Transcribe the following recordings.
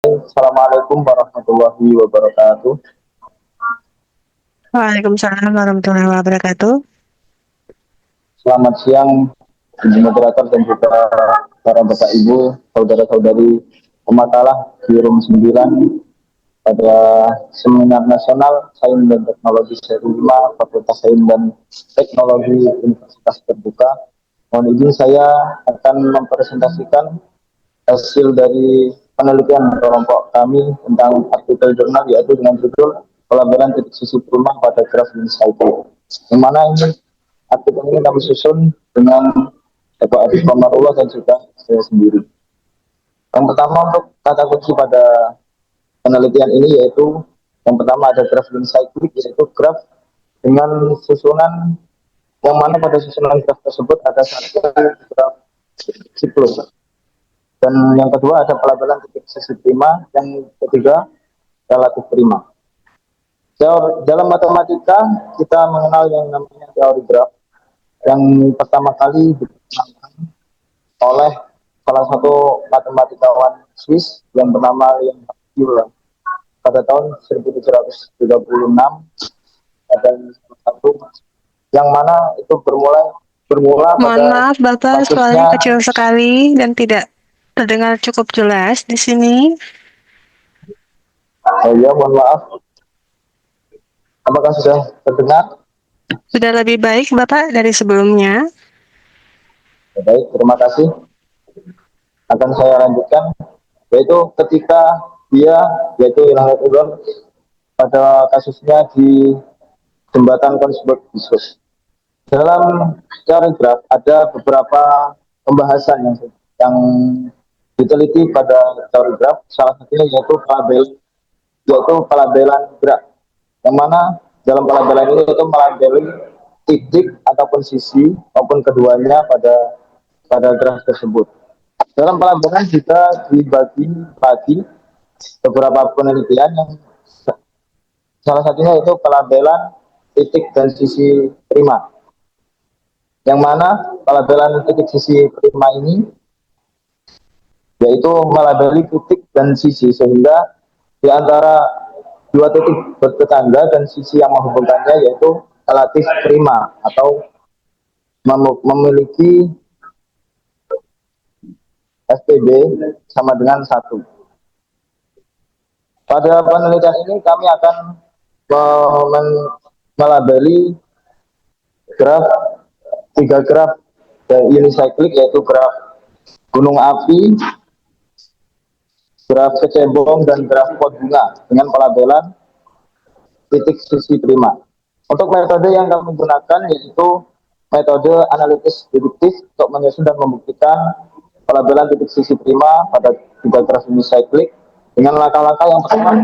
Assalamualaikum warahmatullahi wabarakatuh. Waalaikumsalam warahmatullahi wabarakatuh. Selamat siang, Ibu moderator dan juga para bapak ibu, saudara-saudari pemakalah di Room 9 pada Seminar Nasional Sains dan Teknologi Seri 5 Fakultas Sains dan Teknologi Universitas Terbuka. Mohon izin saya akan mempresentasikan hasil dari penelitian kelompok kami tentang artikel jurnal yaitu dengan judul pelabelan titik sisi rumah pada graf cycle. Yang mana ini artikel ini kami susun dengan Bapak Adi Komarullah dan juga saya sendiri. Yang pertama untuk kata kunci pada penelitian ini yaitu yang pertama ada graf cyclic yaitu graf dengan susunan yang mana pada susunan graf tersebut ada satu graf siklus. Dan yang kedua ada pelabelan titik sisi prima, yang ketiga relatif prima. Dalam matematika kita mengenal yang namanya teori graf yang pertama kali dikembangkan oleh salah satu matematikawan Swiss yang bernama Leon Euler pada tahun 1736 dan satu yang mana itu bermula Mohon pada maaf, Bapak, suaranya kasusnya. kecil sekali dan tidak terdengar cukup jelas di sini. Ya, mohon maaf, apakah sudah terdengar? Sudah lebih baik, Bapak, dari sebelumnya. Baik, terima kasih. Akan saya lanjutkan, yaitu ketika dia, yaitu Ilham Udon, pada kasusnya di jembatan Konigsberg Biskus. Dalam teori graf ada beberapa pembahasan yang diteliti pada teori graf, salah satunya yaitu pelabelan graf, yang mana dalam pelabelan ini itu melabeli titik ataupun sisi maupun keduanya pada graf tersebut. Dalam pelabelan juga dibagi bagi beberapa penelitian yang salah satunya itu pelabelan titik dan sisi prima. Yang mana pelabelan titik sisi prima ini yaitu melabeli titik dan sisi sehingga di antara dua titik bertetangga dan sisi yang menghubungkannya yaitu relatif prima atau memiliki FPB sama dengan satu. Pada penelitian ini kami akan melabeli graf tiga graf unicyclic yaitu graf gunung api, graf kecebong dan graf pot bunga dengan pelabelan titik sisi prima. Untuk metode yang kami gunakan yaitu metode analitis deduktif untuk menyusun dan membuktikan pelabelan titik sisi prima pada tiga graf unicyclic dengan langkah-langkah yang pertama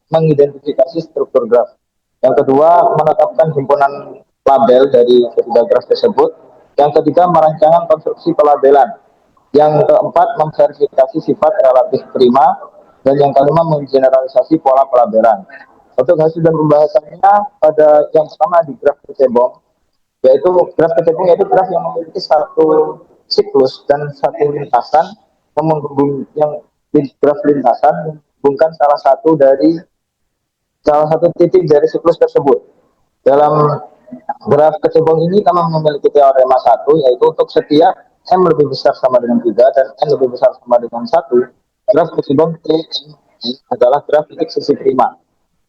mengidentifikasi struktur graf. Yang kedua menetapkan himpunan label dari ketiga graf tersebut. Yang ketiga merancangkan konstruksi pelabelan. Yang keempat memverifikasi sifat relatif prima dan yang kelima menggeneralisasi pola pelabelan. Untuk hasil dan pembahasannya pada yang pertama di graf kecebong, yaitu graf kecebong yaitu graf yang memiliki satu siklus dan satu lintasan yang di graf lintasan menghubungkan salah satu titik dari siklus tersebut. Dalam graf kecebong ini kami memiliki teorema satu yaitu untuk setiap M lebih besar sama dengan 3 dan N lebih besar sama dengan satu, graf kecebong T adalah graf titik sisi prima.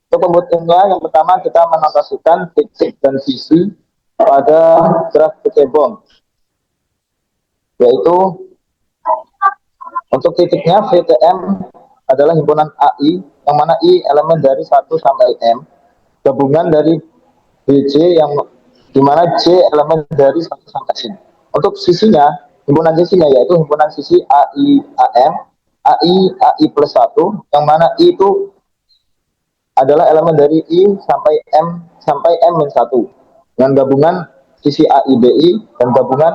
Untuk pembuktiannya, yang pertama kita menotasikan titik dan sisi pada graf kecebong, yaitu untuk titiknya VTM adalah himpunan AI, yang mana I elemen dari 1 sampai M, gabungan dari BC yang dimana C elemen dari 1 sampai N. Untuk sisinya, himpunan sisinya yaitu himpunan sisi AI AM, AI plus 1, yang mana I itu adalah elemen dari I sampai M-1 dengan gabungan sisi AI-BI dan gabungan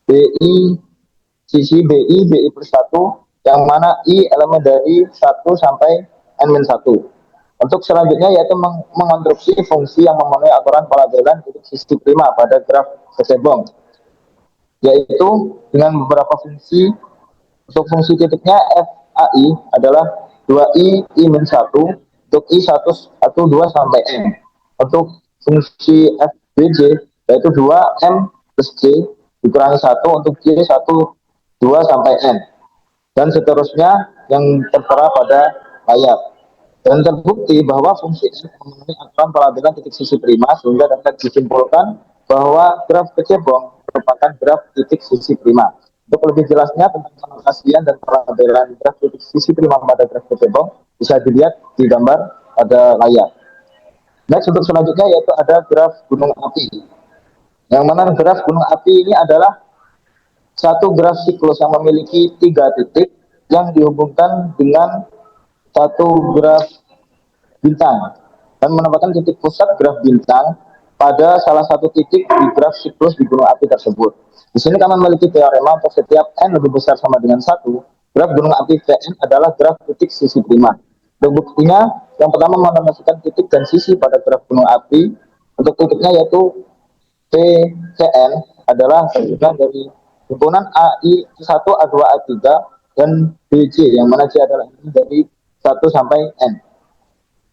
BI sisi BI plus 1 yang mana I elemen dari 1 sampai N-1. Untuk selanjutnya yaitu mengonstruksi fungsi yang memenuhi aturan pelabelan titik sisi prima pada graf kecebong, yaitu dengan beberapa fungsi. Untuk fungsi titiknya FAI adalah 2i-1 untuk I1, 1, 2 sampai n. Untuk fungsi f, b, j yaitu 2m plus c dikurangi 1 untuk j 2 sampai n, dan seterusnya yang tertera pada layar. Dan terbukti bahwa fungsi f memenuhi aturan pelabelan titik sisi prima, sehingga dapat disimpulkan bahwa graf kecebong merupakan graf titik sisi prima. Untuk lebih jelasnya tentang penotasian dan pelabelan graf titik sisi prima pada graf kecebong bisa dilihat di gambar pada layar. Next, untuk selanjutnya yaitu ada graf gunung api. Yang mana graf gunung api ini adalah satu graf siklus yang memiliki 3 titik yang dihubungkan dengan satu graf bintang dan menempatkan titik pusat graf bintang pada salah satu titik di graf siklus di gunung api tersebut. Di sini kami memiliki teorema untuk setiap n lebih besar sama dengan 1, graf gunung api Vn adalah graf titik sisi prima. Untuk buktinya, yang pertama menambahkan titik dan sisi pada graf gunung api. Untuk titiknya yaitu PCN adalah gabungan dari himpunan AI1, A2, A3 dan BC, yang mana C adalah dari 1 sampai N.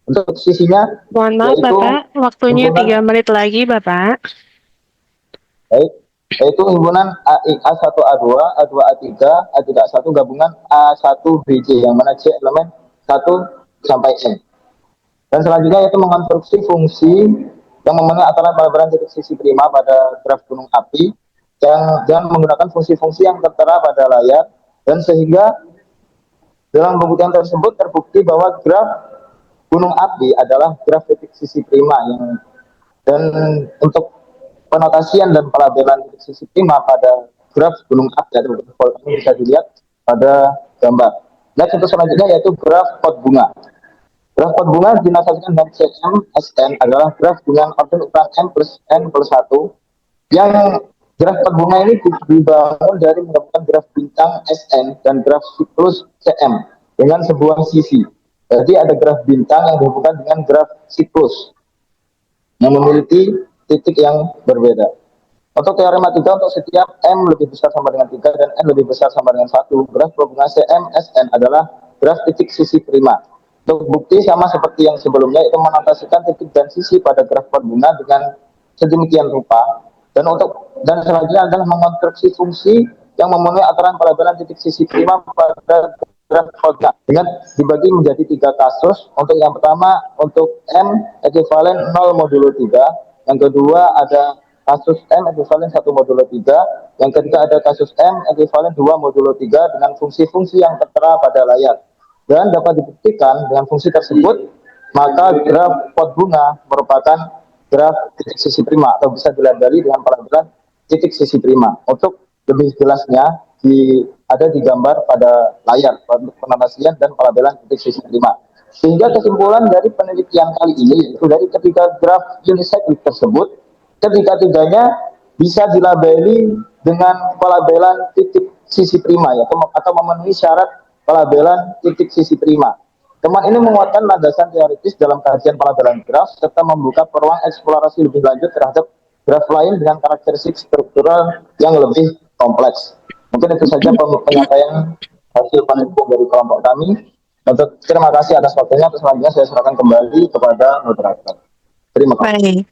Untuk sisinya Mohon maaf yaitu Bapak, waktunya himpunan 3 menit lagi Bapak. baik, yaitu himpunan AI A1, A2, A2, A3, A3, A1 gabungan A1 BC, yang mana C elemen 1 sampai N. Dan selanjutnya yaitu mengonstruksi fungsi yang memenuhi aturan pelabelan titik sisi prima pada graf gunung api dan menggunakan fungsi-fungsi yang tertera pada layar, dan sehingga dalam pembuktian tersebut terbukti bahwa graf gunung api adalah graf titik sisi prima yang, dan untuk penotasian dan pelabelan titik sisi prima pada graf gunung api atau volcano bisa dilihat pada gambar. Next, untuk selanjutnya yaitu graf pot bunga. Graf pot bunga dinotasikan dengan Cm Sn adalah graf dengan orden ukuran m plus n plus 1, yang graf pot bunga ini dibangun dari menggabungkan graf bintang Sn dan graf siklus Cm dengan sebuah sisi. Jadi ada graf bintang yang dihubungkan dengan graf siklus yang memiliki titik yang berbeda. Untuk teorema 3, untuk setiap M lebih besar sama dengan 3 dan N lebih besar sama dengan 1, graf bunga Cm Sn adalah graf titik sisi prima. Untuk bukti sama seperti yang sebelumnya, itu menotasikan titik dan sisi pada graf pot bunga dengan sedemikian rupa. Dan selanjutnya adalah mengonstruksi fungsi yang memenuhi aturan pelabelan titik sisi prima pada graf pot bunga dengan dibagi menjadi 3 kasus. Untuk yang pertama, untuk M ekuivalen 0 modulo 3, yang kedua ada kasus M ekuivalen 1 modulo 3, yang ketiga ada kasus M ekuivalen 2 modulo 3 dengan fungsi-fungsi yang tertera pada layar. Dan dapat dibuktikan dengan fungsi tersebut, maka graf pot bunga merupakan graf titik sisi prima atau bisa dilabeli dengan pelabelan titik sisi prima. Untuk lebih jelasnya ada di gambar pada layar untuk penotasian dan pelabelan titik sisi prima. Sehingga kesimpulan dari penelitian kali ini yaitu dari ketiga graf unicyclic tersebut, ketiga-tiganya bisa dilabeli dengan pelabelan titik sisi prima ya, atau memenuhi syarat pelabelan titik sisi prima. Teman ini menguatkan landasan teoritis dalam kajian pelabelan graf serta membuka peluang eksplorasi lebih lanjut terhadap graf lain dengan karakteristik struktural yang lebih kompleks. Mungkin itu saja penyampaian hasil penelitian dari kelompok kami. Terima kasih atas waktunya. Selanjutnya saya serahkan kembali kepada moderator. Terima kasih. Baik.